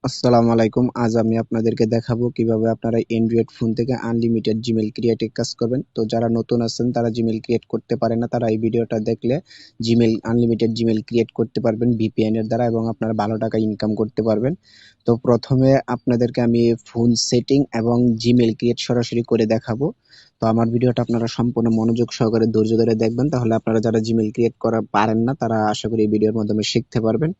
আসসালামু আলাইকুম। আজ আমি আপনাদেরকে দেখাবো কিভাবে আপনারা অ্যান্ড্রয়েড ফোন থেকে আনলিমিটেড জিমেইল ক্রিয়েটে কাজ করবেন। তো যারা নতুন আছেন তারা জিমেইল ক্রিয়েট করতে পারে না, তারা এই ভিডিওটা দেখলে আনলিমিটেড জিমেইল ক্রিয়েট করতে পারবেন ভিপিএন এর দ্বারা এবং আপনারা ভালো টাকা ইনকাম করতে পারবেন। তো প্রথমে আপনাদেরকে আমি ফোন সেটিং এবং জিমেইল ক্রিয়েট সরাসরি করে দেখাবো। তো আমার ভিডিওটা আপনারা সম্পূর্ণ মনোযোগ সহকারে ধৈর্য ধরে দেখবেন, তাহলে আপনারা যারা জিমেইল ক্রিয়েট করা পারেন না তারা আশা করি এই ভিডিওর মাধ্যমে শিখতে পারবেন।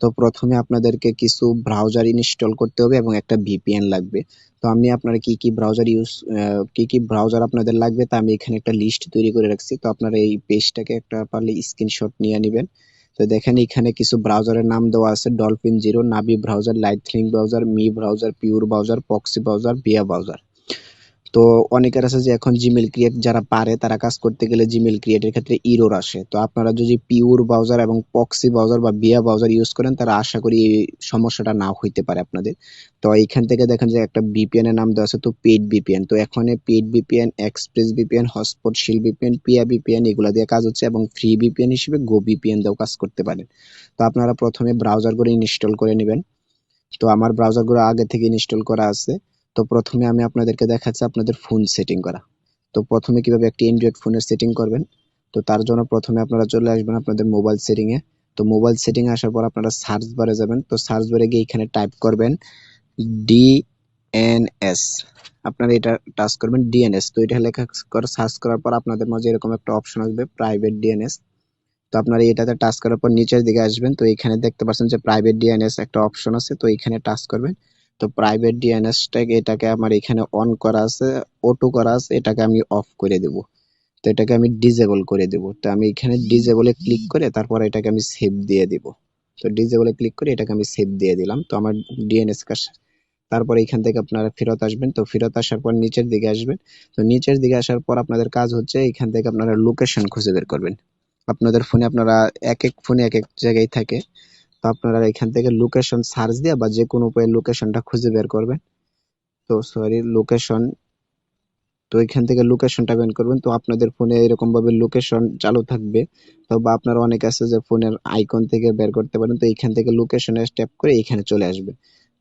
তো প্রথমে আপনাদেরকে কিছু ব্রাউজার ইনস্টল করতে হবে এবং একটা ভিপিএন লাগবে। তো আমি আপনারা কি কি ব্রাউজার আপনাদের লাগবে তা আমি এখানে একটা লিস্ট তৈরি করে রাখছি। তো আপনারা এই পেজটাকে একটা পারলে স্ক্রিনশট নিয়ে নেবেন। তো দেখেন এখানে কিছু ব্রাউজারের নাম দেওয়া আছে: Dolphin Zero, Navi browser, Lightning browser, Mi browser, Pure browser, Proxy browser, Via browser. তো অনেকের আছে যে এখন জিমেল ক্রিয়েট যারা পারে তারা কাজ করতে গেলে জিমেল ক্রিয়েটের ক্ষেত্রে ইরর আসে। তো আপনারা যদি পিউর ব্রাউজার এবং প্রক্সি ব্রাউজার বা বিয়া ব্রাউজার ইউজ করেন তারা আশা করি এই সমস্যাটা না হইতে পারে আপনাদের। তো এইখান থেকে দেখেন যে একটা ভিপিএন এর নাম দেওয়া আছে, তো পেইড ভিপিএন। তো এখানে paid VPN, express VPN, hotspot শিল ভিপিএন, পিয়া ভিপিএন এগুলা দিয়ে কাজ হচ্ছে এবং ফ্রি ভিপিএন হিসেবে গো ভিপিএন দিয়েও কাজ করতে পারেন। তো আপনারা প্রথমে ব্রাউজার করে ইনস্টল করে নেবেন। তো আমার ব্রাউজারগুলো আগে থেকে ইনস্টল করা আছে। তো প্রথমে আমি আপনাদেরকে দেখাচ্ছি আপনাদের ফোন সেটিং করা। তো প্রথমে কিভাবে একটি অ্যান্ড্রয়েড ফোনের সেটিং করবেন। তো তার জন্য প্রথমে আপনারা চলে আসবেন আপনাদের মোবাইল সেটিং এ। তো মোবাইল সেটিং এ আসার পর আপনারা সার্চ বারে যাবেন। তো সার্চ বারে গিয়ে এখানে টাইপ করবেন ডিএনএস। আপনারা এটা টাচ করবেন ডিএনএস। তো এটা লেখা করে সার্চ করার পর আপনাদের মাঝে এরকম একটা অপশন আসবে, প্রাইভেট ডিএনএস। তো আপনারা এটাতে টাচ করার পর নিচের দিকে আসবেন। তো এখানে দেখতে পাচ্ছেন যে প্রাইভেট ডিএনএস একটা অপশন আছে, তো এখানে টাচ করবেন। তো প্রাইভেট ডিএনএসটাকে এটাকে আমার এখানে অন করা আছে, অটো করা আছে, এটাকে আমি অফ করে দেব। তো এটাকে আমি ডিজেবল করে দেব। তো আমি এখানে ডিজেবলে ক্লিক করে তারপর এটাকে আমি সেভ দিয়ে দিব। তো ডিজেবলে ক্লিক করে এটাকে আমি সেভ দিয়ে দিলাম। তো আমার ডিএনএস কাজ। তারপর এখান থেকে আপনারা ফেরত আসবেন। তো ফেরত আসার পর নিচের দিকে আসবেন। তো নিচের দিকে আসার পর আপনাদের কাজ হচ্ছে এখান থেকে আপনারা লোকেশন খুঁজে বের করবেন। আপনাদের ফোনে আপনারা এক এক ফোনে এক এক জায়গায় থাকে। তো আপনারা এখান থেকে লোকেশন সার্চ দিয়ে বা যে কোনো উপায়ে লোকেশনটা খুঁজে বের করবেন। তো সরি লোকেশন। তো এখান থেকে লোকেশনটা বের করবেন। তো আপনাদের ফোনে এরকম ভাবে লোকেশন চালু থাকবে। তো বা আপনার অনেক আছে যে ফোনের আইকন থেকে বের করতে পারেন। তো এখান থেকে লোকেশনে ট্যাপ করে এখানে চলে আসবে।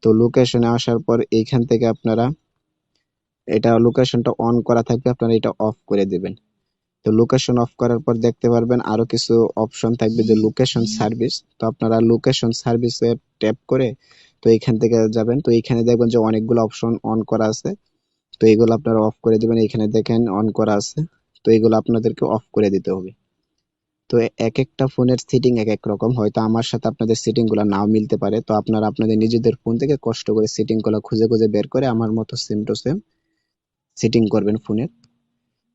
তো লোকেশনে আসার পর এইখান থেকে আপনারা এটা লোকেশনটা অন করা থাকবে, আপনারা এটা অফ করে দিবেন। তো লোকেশন অফ করার পর দেখতে পারবেন আরো কিছু অপশন থাকবে যে লোকেশন সার্ভিস। তো আপনারা লোকেশন সার্ভিসে ট্যাপ করে তো এখান থেকে যাবেন। তো এখানে দেখবেন যে অনেকগুলো অপশন অন করা আছে। তো এগুলো আপনারা অফ করে দিবেন। এখানে দেখেন অন করা আছে। তো এগুলো আপনাদেরকে অফ করে দিতে হবে। তো এক একটা ফোনের সেটিং এক এক রকম, হয়তো আমার সাথে আপনাদের সেটিং গুলো নাও মিলতে পারে। তো আপনারা আপনাদের নিজেদের ফোন থেকে কষ্ট করে সেটিং গুলো খুঁজে খুঁজে বের করে আমার মতো সেম টু সেম সেটিং করবেন ফোনের।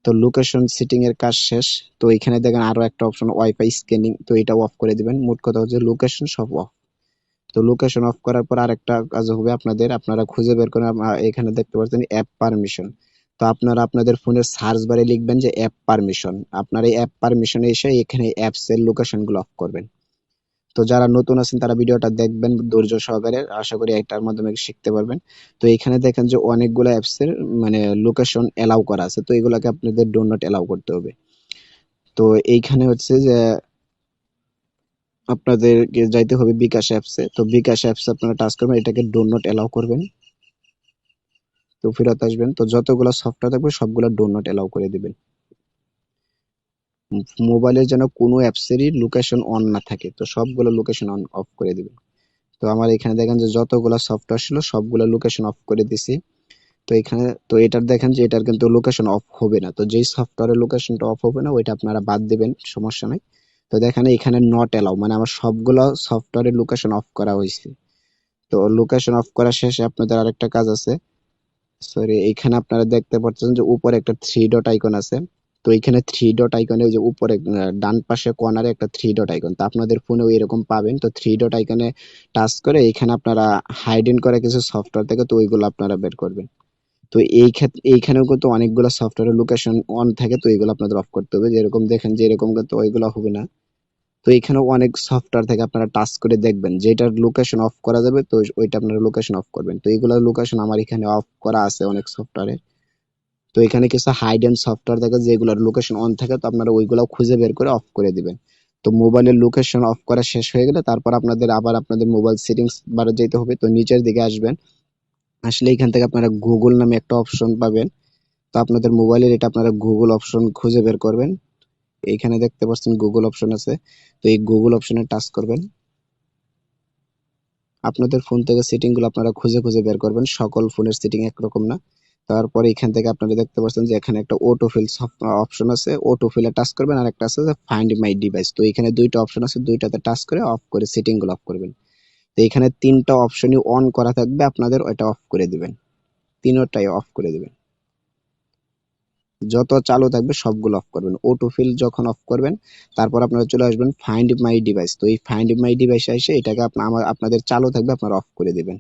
তো লোকেশন সেটিং এর কাজ শেষ। তো এখানে দেখেন আরো একটা অপশন ওয়াইফাই স্ক্যানিং, তো এটা অফ করে দিবেন। মোট কথা হচ্ছে লোকেশন সব অফ। তো লোকেশন অফ করার পর আরেকটা কাজ হবে আপনাদের, আপনারা খুঁজে বের করেন এখানে দেখতে পাচ্ছেন অ্যাপ পারমিশন। তো আপনারা আপনাদের ফোনের সার্চ বারে লিখবেন যে অ্যাপ পারমিশন। আপনার এই অ্যাপ পারমিশনে এসে এখানে অ্যাপস এর লোকেশন গুলো অফ করবেন। তো যারা নতুন আছেন তারা ভিডিওটা দেখবেন ধৈর্য সহকারে, আশা করি এটার মাধ্যমে শিখতে পারবেন। তো এখানে দেখেন যে অনেকগুলো অ্যাপস এর মানে লোকেশন এলাও করা আছে, তো এগুলাকে আপনাদের ডো নট এলাও করতে হবে। তো এইখানে হচ্ছে যে আপনাদেরকে যাইতে হবে বিকাশ অ্যাপসে। তো বিকাশ অ্যাপসে আপনারা টাচ করবেন, এটাকে ডো নট এলাও করবেন। তো ফেরত আসবেন। তো যতগুলো সফটওয়্যার থাকবে সবগুলো ডো নট এলাও করে দিবেন। মোবাইলের যেন কোনো অ্যাপসেরই লোকেশন অন না থাকে, তো সবগুলো লোকেশন অন অফ করে দিবেন। তো আমার এখানে দেখেন যে যতগুলো সফটওয়্যার ছিল সবগুলো লোকেশন অফ করে দিছি। তো এখানে তো এটার দেখেন যে এটার কিন্তু লোকেশন অফ হবে না। তো যেই সফটওয়্যারের লোকেশনটা অফ হবে না ওইটা আপনারা বাদ দিবেন, সমস্যা নাই। তো দেখেন এখানে নট এলাও, মানে আমার সবগুলো সফটওয়্যারের লোকেশন অফ করা হয়েছে। তো লোকেশন অফ করা শেষে আপনাদের আরেকটা কাজ আছে। সরি, এখানে আপনারা দেখতে পাচ্ছেন যে উপরে একটা থ্রি ডট আইকন আছে। তো এখানে থ্রি ডট আইকনে ওই যে উপরে ডান পাশে কর্নারে একটা থ্রি ডট আইকন, তো আপনাদের ফোনেও এরকম পাবেন। তো থ্রি ডট আইকনে টাচ করে এখানে আপনারা হাইডেন করে কিছু সফটওয়্যার থেকে, তো ওইগুলো আপনারা বের করবেন। তো এই ক্ষেত্রে এইখানেও কিন্তু অনেকগুলো সফটওয়্যারের লোকেশন অন থাকে, তো এগুলো আপনাদের অফ করতে হবে। যেরকম দেখেন যে এরকম কিন্তু ওইগুলো হবে না। তো এখানেও অনেক সফটওয়্যার থেকে আপনারা টাচ করে দেখবেন যেটার লোকেশন অফ করা যাবে, তো ওইটা আপনারা লোকেশন অফ করবেন। তো এইগুলোর লোকেশন আমার এখানে অফ করা আছে অনেক সফটওয়্যারে। তো এখানে কিছু হাইডেন সফটওয়্যার থাকে যেগুলোর লোকেশন অন থাকে, তো আপনারা ওইগুলো খুঁজে বের করে অফ করে দিবেন। তো মোবাইলের লোকেশন অফ করা শেষ হয়ে গেলে তারপর আপনাদের আবার আপনাদের মোবাইল সেটিংস বারে যেতে হবে। তো নিচের দিকে আসবেন, আসলে এখান থেকে আপনারা গুগল নামে একটা অপশন পাবেন। তো আপনাদের মোবাইলের এটা আপনারা গুগল অপশন খুঁজে বের করবেন। এইখানে দেখতে পাচ্ছেন গুগল অপশন আছে, তো এই গুগল অপশনে টাচ করবেন। আপনাদের ফোন থেকে সেটিং গুলো আপনারা খুঁজে খুঁজে বের করবেন, সকল ফোনের সেটিং একরকম না। তারপরে এখান থেকে আপনারা দেখতে পাচ্ছেন যে এখানে একটা অটোফিল অপশন আছে, অটোফিলে টাচ করবেন, আর একটা আছে যে ফাইন্ড মাই ডিভাইস। তো এখানে দুইটা অপশন আছে, দুইটাতে টাচ করে অফ করে সেটিং গুলো অফ করবেন। তো এখানে তিনটা অপশনই অন করা থাকবে, আপনাদের ওইটা অফ করে দিবেন, তিনটাই অফ করে দিবেন। যত চালু থাকবে সবগুলো অফ করবেন। অটোফিল যখন অফ করবেন তারপর আপনারা চলে আসবেন ফাইন্ড মাই ডিভাইস। তো এই ফাইন্ড মাই ডিভাইসে এসে এটাকে আপনাদের চালু থাকবে, আপনারা অফ করে দিবেন।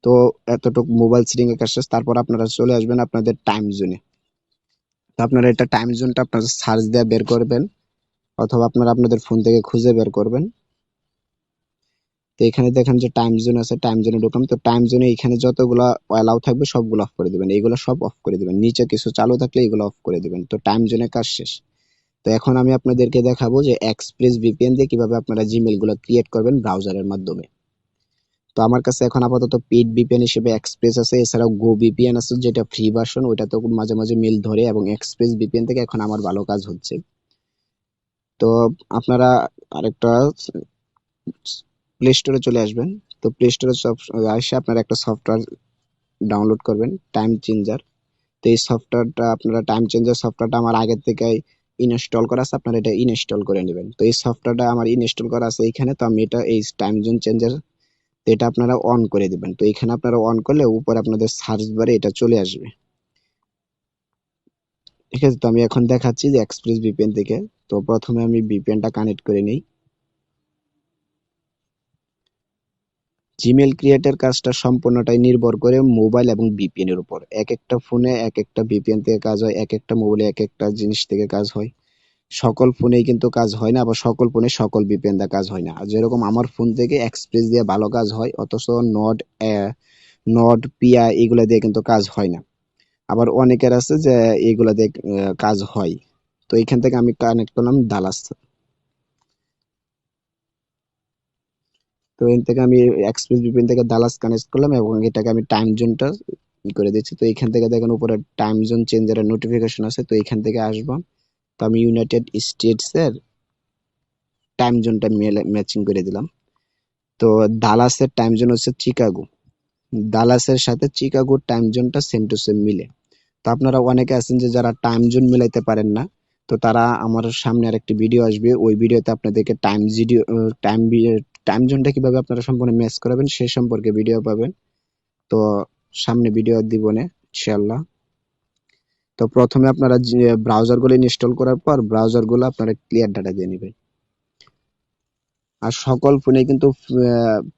তো এতটুকু মোবাইল সেটিং এর কাজ শেষ। তারপর আপনারা চলে আসবেন আপনাদের টাইম জোনে। তো আপনারা এটা টাইম জোনটা আপনারা সার্চ দিয়ে বের করবেন, অথবা আপনারা আপনাদের ফোন থেকে খুঁজে বের করবেন। তো এখানে দেখেন যে টাইম জোন আছে, টাইম জোনে ঢুকলাম। তো টাইম জোনে এখানে যতগুলো অ্যালাউ থাকবে সবগুলো অফ করে দিবেন, এইগুলো সব অফ করে দিবেন। নিচে কিছু চালু থাকলে এগুলো অফ করে দিবেন। তো টাইম জোনে কাজ শেষ। তো এখন আমি আপনাদেরকে দেখাবো যে এক্সপ্রেস ভিপিএন দিয়ে কিভাবে আপনারা জিমেল গুলো ক্রিয়েট করবেন ব্রাউজারের মাধ্যমে। তো আমার কাছে এখন আপাতত পেইড ভিপিএন হিসেবে এক্সপ্রেস আছে, এছাড়াও গো ভিপিএন আছে যেটা ফ্রি ভার্সন, ওইটা তো মাঝে মাঝে মিল ধরে, এবং এক্সপ্রেস ভিপিএন থেকে এখন আমার ভালো কাজ হচ্ছে। তো আপনারা আরেকটা প্লে স্টোরে চলে আসবেন। তো প্লে স্টোরে এসে আপনারা একটা সফটওয়্যার ডাউনলোড করবেন, টাইম চেঞ্জার। তো এই সফটওয়্যারটা আপনারা টাইম চেঞ্জার সফটওয়্যারটা আমার আগে থেকে ইনস্টল করা আছে, আপনারা এটা ইনস্টল করে নেবেন। তো এই সফটওয়্যারটা আমার ইনস্টল করা আছে এইখানে। তো আমি এটা এই টাইম জোন চেঞ্জার, তো এটা আপনারা অন করে দিবেন। তো এখানে আপনারা অন করলে উপরে আপনাদের সার্চ বারে এটা চলে আসবে, ঠিক আছে। তো আমি এখন দেখাচ্ছি যে এক্সপ্রেস ভিপিএন থেকে। তো প্রথমে আমি ভিপিএনটা কানেক্ট করে নিই। জিমেল ক্রিয়েটের কাজটা সম্পূর্ণটাই নির্ভর করে মোবাইল এবং ভিপিএন এর উপর। এক একটা ফোনে এক একটা ভিপিএন থেকে কাজ হয়, এক একটা মোবাইলে এক একটা জিনিস থেকে কাজ হয়। সকল ফোনেই কিন্তু কাজ হয় না, আবার সকল ফোনে সকল ভিপিএন দিয়ে কাজ হয় না। আর যেরকম আমার ফোন থেকে এক্সপ্রেস দিয়ে ভালো কাজ হয়, অথচ নড নড পিয়া এগুলা দিয়ে কিন্তু কাজ হয় না। আবার অনেকের আছে যে এগুলা দিয়ে কাজ হয়। তো এখান থেকে আমি কানেক্ট করলাম ডালাস। তো এখান থেকে আমি এক্সপ্রেস ভিপিএন থেকে ডালাস কানেক্ট করলাম, এবং এটাকে আমি টাইম জোনটা করে দিচ্ছি। তো এখান থেকে দেখেন উপরে টাইম জোন চেঞ্জারের নোটিফিকেশন আছে, তো এখান থেকে আসবো। তো আমি ইউনাইটেড স্টেটস এর টাইম জোনটা ম্যাচিং করে দিলাম। তো ডালাসের টাইম জোন হচ্ছে চিকাগো, ডালাসের সাথে চিকাগোর টাইম জোনটা সেম টু সেম মিলে। তো আপনারা অনেকে আছেন যে যারা টাইম জোন মিলাইতে পারেন না, তো তারা আমার সামনে আরেকটি ভিডিও আসবে, ওই ভিডিওতে আপনাদেরকে টাইম টাইম জোনটা কিভাবে আপনারা সম্পূর্ণ ম্যাচ করাবেন সে সম্পর্কে ভিডিও পাবেন। তো সামনে ভিডিও দিব না ইনশাআল্লাহ। তো প্রথমে আপনারা ব্রাউজার গুলো ইনস্টল করার পর ব্রাউজার গুলো আপনারা ক্লিয়ার ডাটা দিয়ে নেবেন। আর সকল ফোনে কিন্তু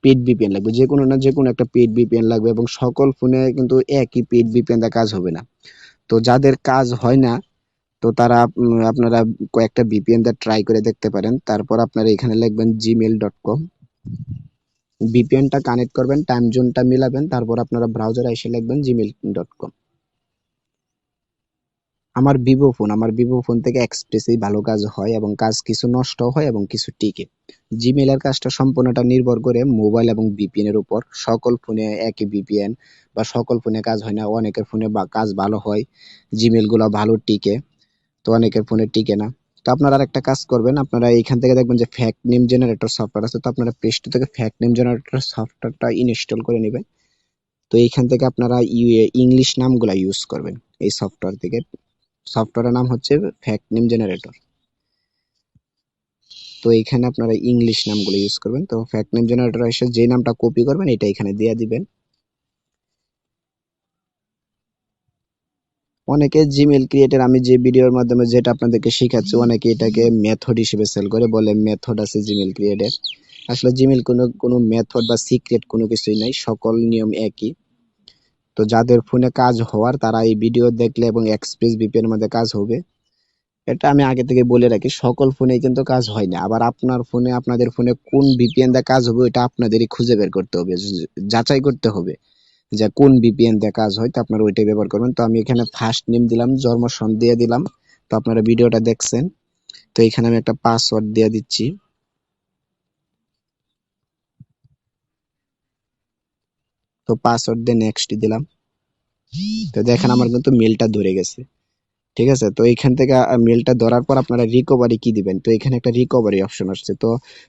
পেইড ভিপিএন লাগবে, যে কোনো না যে কোনো একটা পেইড ভিপিএন লাগবে, এবং সকল ফোনে কিন্তু একই পেইড ভিপিএন দিয়ে কাজ হবে না। তো যাদের কাজ হয় না, তো তারা আপনারা কয়েকটা ভিপিএন দিয়ে ট্রাই করে দেখতে পারেন। তারপর আপনারা এখানে লিখবেন gmail.com, ভিপিএনটা কানেক্ট করবেন, টাইম জোনটা মিলাবেন, তারপর আপনারা ব্রাউজারে এসে লিখবেন gmail.com। আমার ভিভো ফোন থেকে এক্সপ্রেসই ভালো কাজ হয়, এবং কাজ কিছু নষ্ট হয় এবং কিছু টিকে। জিমেইলের কাজটা সম্পূর্ণটা নির্ভর করে মোবাইল এবং ভিপিএন এর উপর। সকল ফোনে একই ভিপিএন বা সকল ফোনে কাজ হয় না, অনেকের ফোনে বা কাজ ভালো হয়, জিমেইল গুলো ভালো টিকে, তো অনেকের ফোনে টিকে না। তো আপনারা আরেকটা কাজ করবেন, আপনারা এইখান থেকে দেখবেন যে ফ্যাক্ট নেম জেনারেটর সফটওয়্যার আছে, তো আপনারা প্লে স্টোর থেকে ফ্যাক্ট নেম জেনারেটর সফটওয়্যারটা ইনস্টল করে নেবেন। তো এইখান থেকে আপনারা ইংলিশ নামগুলা ইউজ করবেন এই সফটওয়্যার থেকে। সফটওয়্যারের নাম হচ্ছে ফ্যাক্ট নেম জেনারেটর। তো এখানে আপনারা ইংলিশ নামগুলো ইউজ করবেন। তো ফ্যাক্ট নেম জেনারেটর এসে যে নামটা কপি করবেন এটা এখানে দিয়ে দিবেন। অনেকে জিমেল ক্রিয়েটের, আমি যে ভিডিওর মাধ্যমে যেটা আপনাদেরকে শেখাচ্ছি, অনেকে এটাকে মেথড হিসেবে সেল করে, বলে মেথড আছে জিমেল ক্রিয়েটের। আসলে জিমেল কোনো কোনো মেথড বা সিক্রেট কোনো কিছুই নাই, সকল নিয়ম একই। তো যাদের ফোনে কাজ হওয়ার তারা এই ভিডিও দেখলে এবং এক্সপ্রেস ভিপিএন এর মধ্যে কাজ হবে। এটা আমি আগে থেকে বলে রাখি, সকল ফোনে কিন্তু কাজ হয় না। আবার আপনার ফোনে আপনাদের ফোনে কোন ভিপিএন দিয়ে কাজ হবে এটা আপনাদেরই খুঁজে বের করতে হবে, যাচাই করতে হবে যে কোন ভিপিএন দিয়ে কাজ হয়, তো আপনারা ওইটাই ব্যবহার করবেন। তো আমি এখানে ফার্স্ট নেম দিলাম, জন্ম সন দিয়ে দিলাম। তো আপনারা ভিডিওটা দেখছেন, তো এখানে আমি একটা পাসওয়ার্ড দিয়ে দিচ্ছি। তো পাসওয়ার্ড দিয়ে নেক্সট দিলাম। তো দেখেন আমার কিন্তু মেলটা ধরে গেছে। ঠিক আছে, তো এইখান থেকে মেলটা ধরার পর আপনারা রিকভারি কি দিবেন, তো এখানে একটা রিকভারি অপশন আসছে। তো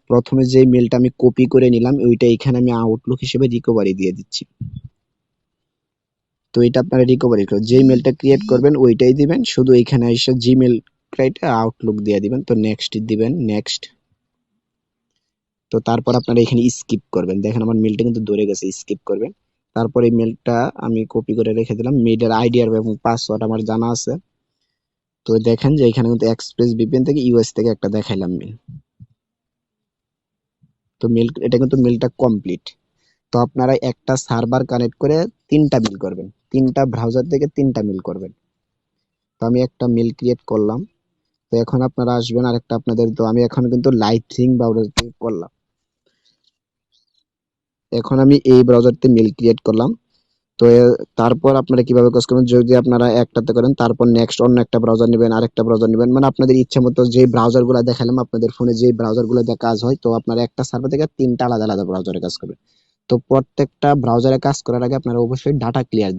প্রথমে যে মেলটা আমি কপি করে নিলাম ওইটা এখানে আমি আউটলুক হিসেবে রিকভারি দিয়ে দিচ্ছি। তো এটা আপনারা রিকভারি করে যে মেলটা ক্রিয়েট করবেন ওইটাই দিবেন, শুধু এখানে এসে জিমেল ক্রাইটে আউটলুক দিয়ে দিবেন। তো নেক্সট দিবেন, নেক্সট। তো তারপর আপনারা এখানে স্কিপ করবেন। দেখেন আমার মেলটা কিন্তু ধরে গেছে, স্কিপ করবেন। তারপর এই মেলটা আমি কপি করে রেখে দিলাম। মেলের আইডি আর এবং পাসওয়ার্ড আমার জানা আছে। তো দেখেন যে এখানে কিন্তু এক্সপ্রেস ভিপিএন থেকে ইউএস থেকে একটা দেখাইলাম মেল। তো মেল, এটা কিন্তু মেলটা কমপ্লিট। তো আপনারা একটা সার্ভার কানেক্ট করে 3টা মেল করবেন, 3টা ব্রাউজার থেকে 3টা মেল করবেন। তো আমি একটা মেল ক্রিয়েট করলাম। তো এখন আপনারা আসবেন আরেকটা আপনাদের, তো আমি এখন কিন্তু লাইটনিং ব্রাউজার থেকে করলাম। এখন আমি এই ব্রাউজারতে মেল ক্রিয়েট করলাম। তো তারপর আপনারা কিভাবে কাজ করবেন, যদি আপনারা একটাতে করেন তারপর নেক্সট অন্য একটা ব্রাউজার নেবেন, আরেকটা ব্রাউজার নেবেন, মানে আপনাদের ইচ্ছা মতো যে ব্রাউজার গুলো দেখালাম আপনাদের ফোনে যে ব্রাউজার গুলো দিয়ে কাজ হয়, তো আপনারা একটা সার্ভার থেকে 3টা আলাদা আলাদা ব্রাউজারে কাজ করবেন। তো প্রত্যেকটা ব্রাউজারে কাজ করার আগে আপনারা অবশ্যই ডাটা ক্লিয়ার